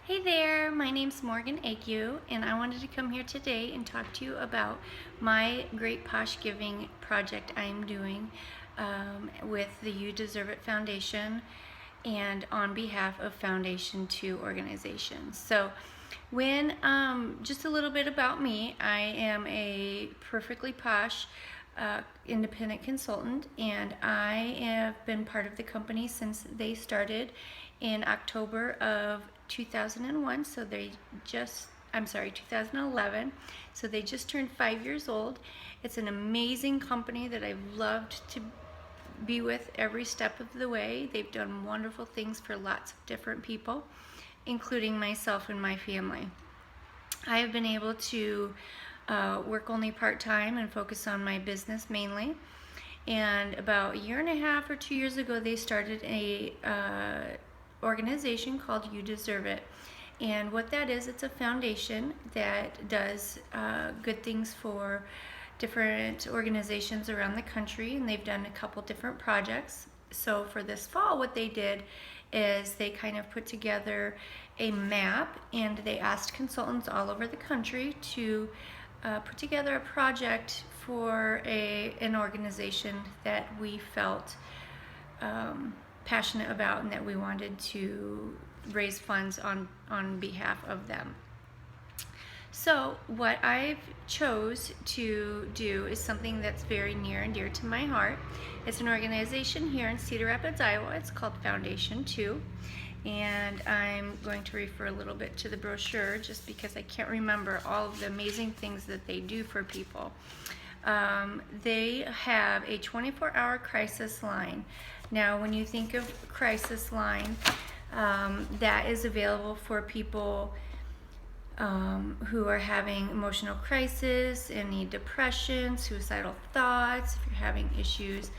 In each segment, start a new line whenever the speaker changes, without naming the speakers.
Hey there, my name's Morgan Ague, and I wanted to come here today and talk to you about my Great Posh Giving project I'm doing with the You Deserve It Foundation and on behalf of Foundation 2 organizations. So just a little bit about me. I am a perfectly posh independent consultant, and I have been part of the company since they started in October of 2001. So I'm sorry, 2011. So they just turned 5 years old. It's an amazing company that I've loved to be with every step of the way. They've done wonderful things for lots of different people, including myself and my family. I have been able to work only part-time and focus on my business mainly. And about a year and a half or 2 years ago, they started a organization called You Deserve It. And what that is, it's a foundation that does good things for different organizations around the country, and they've done a couple different projects. So for this fall, what they did is they kind of put together a map, and they asked consultants all over the country to put together a project for an organization that we felt passionate about and that we wanted to raise funds on behalf of them. So what I've chose to do is something that's very near and dear to my heart. It's an organization here in Cedar Rapids, Iowa. It's called Foundation 2. And I'm going to refer a little bit to the brochure just because I can't remember all of the amazing things that they do for people. They have a 24-hour crisis line. Now, when you think of crisis line, that is available for people who are having emotional crisis, any depression, suicidal thoughts, if you're having issues,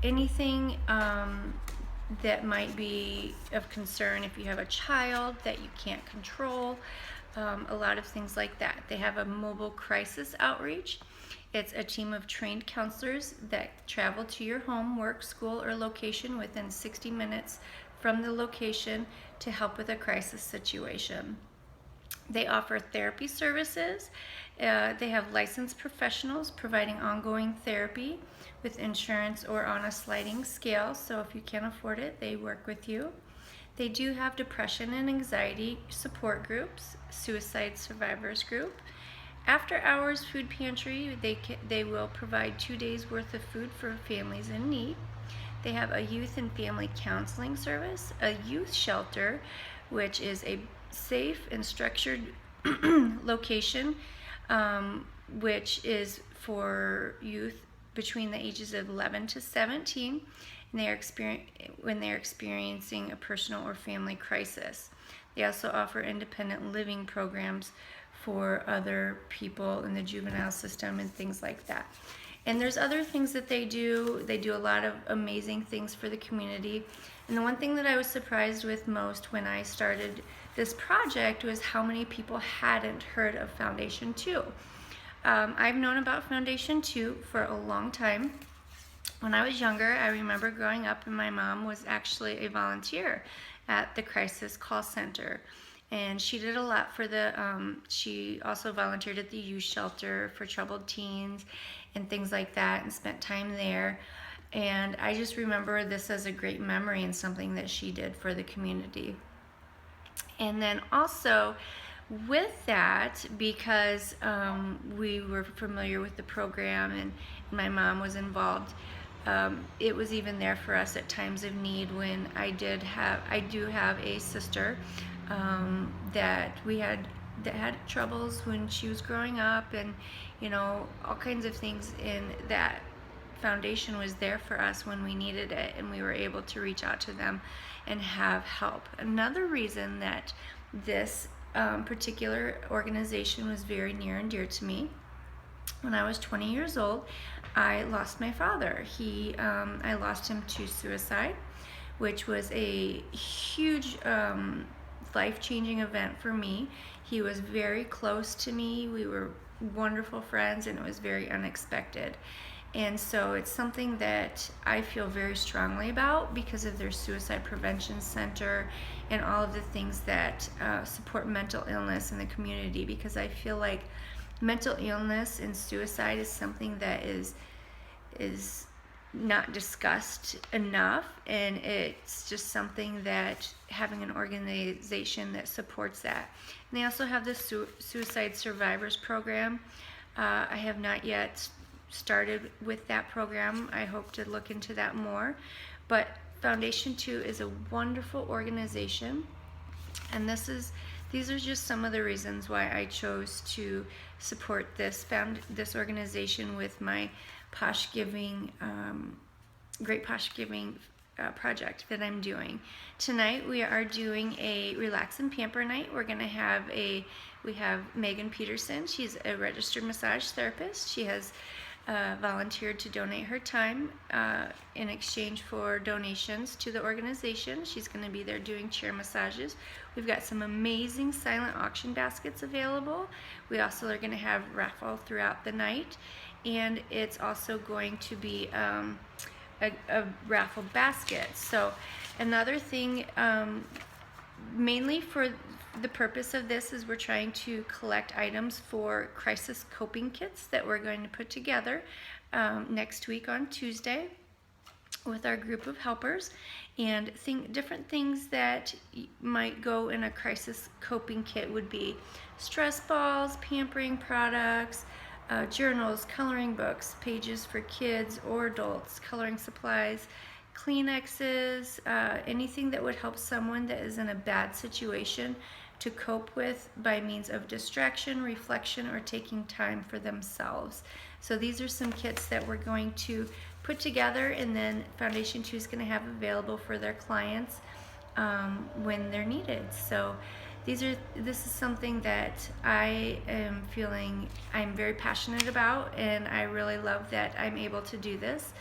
anything that might be of concern, if you have a child that you can't control, a lot of things like that. They have a mobile crisis outreach. It's a team of trained counselors that travel to your home, work, school, or location within 60 minutes from the location to help with a crisis situation. They offer therapy services. They have licensed professionals providing ongoing therapy with insurance or on a sliding scale. So if you can't afford it, they work with you. They do have depression and anxiety support groups, suicide survivors group. After hours food pantry, they will provide 2 days worth of food for families in need. They have a youth and family counseling service, a youth shelter, which is a safe and structured location, which is for youth between the ages of 11 to 17 when they're experiencing a personal or family crisis. They also offer independent living programs for other people in the juvenile system and things like that. And there's other things that they do. They do a lot of amazing things for the community. And the one thing that I was surprised with most when I started this project was how many people hadn't heard of Foundation 2. I've known about Foundation 2 for a long time. When I was younger, I remember growing up, and my mom was actually a volunteer at the crisis call center. And she did a lot for she also volunteered at the youth shelter for troubled teens and things like that, and spent time there. And I just remember this as a great memory and something that she did for the community. And then also with that, because we were familiar with the program and my mom was involved, it was even there for us at times of need when I do have a sister that had troubles when she was growing up, and all kinds of things, and that Foundation was there for us when we needed it, and we were able to reach out to them and have help. Another reason that this particular organization was very near and dear to me: when I was 20 years old, I lost my father. I lost him to suicide, which was a huge life-changing event for me. He was very close to me. We were wonderful friends, and it was very unexpected. And so it's something that I feel very strongly about because of their suicide prevention center and all of the things that support mental illness in the community, because I feel like mental illness and suicide is something that is not discussed enough, and it's just something that having an organization that supports that. And they also have the suicide survivors program. I have not yet started with that program. I hope to look into that more, but Foundation 2 is a wonderful organization, and these are just some of the reasons why I chose to support this organization with my Posh Giving, Great Posh Giving project that I'm doing. Tonight we are doing a relax and pamper night. We have Megan Peterson. She's a registered massage therapist. She has volunteered to donate her time in exchange for donations to the organization. She's going to be there doing chair massages. We've got some amazing silent auction baskets available. We also are going to have raffle throughout the night, and it's also going to be a raffle basket. So another thing, mainly for the purpose of this, is we're trying to collect items for crisis coping kits that we're going to put together next week on Tuesday with our group of helpers, and different things that might go in a crisis coping kit would be stress balls, pampering products, journals, coloring books, pages for kids or adults, coloring supplies, Kleenexes, anything that would help someone that is in a bad situation to cope with by means of distraction, reflection, or taking time for themselves. So these are some kits that we're going to put together, and then Foundation 2 is going to have available for their clients when they're needed. So this is something that I am feeling I'm very passionate about, and I really love that I'm able to do this,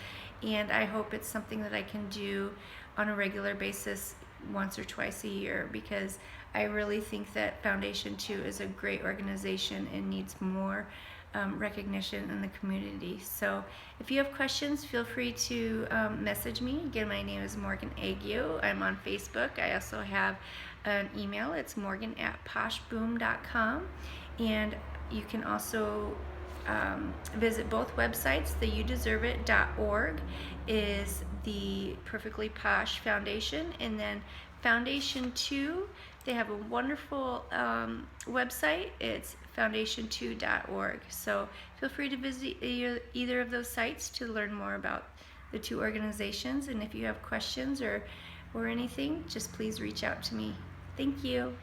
and I hope it's something that I can do on a regular basis once or twice a year, because I really think that Foundation 2 is a great organization and needs more recognition in the community. So if you have questions, feel free to message me. Again, my name is Morgan Aguiu. I'm on Facebook. I also have an email. It's morgan@poshboom.com, and you can also visit both websites. The youdeserveit.org is the Perfectly Posh Foundation, and then Foundation 2, they have a wonderful website. It's foundation2.org. So feel free to visit either of those sites to learn more about the two organizations. And if you have questions or anything, just please reach out to me. Thank you.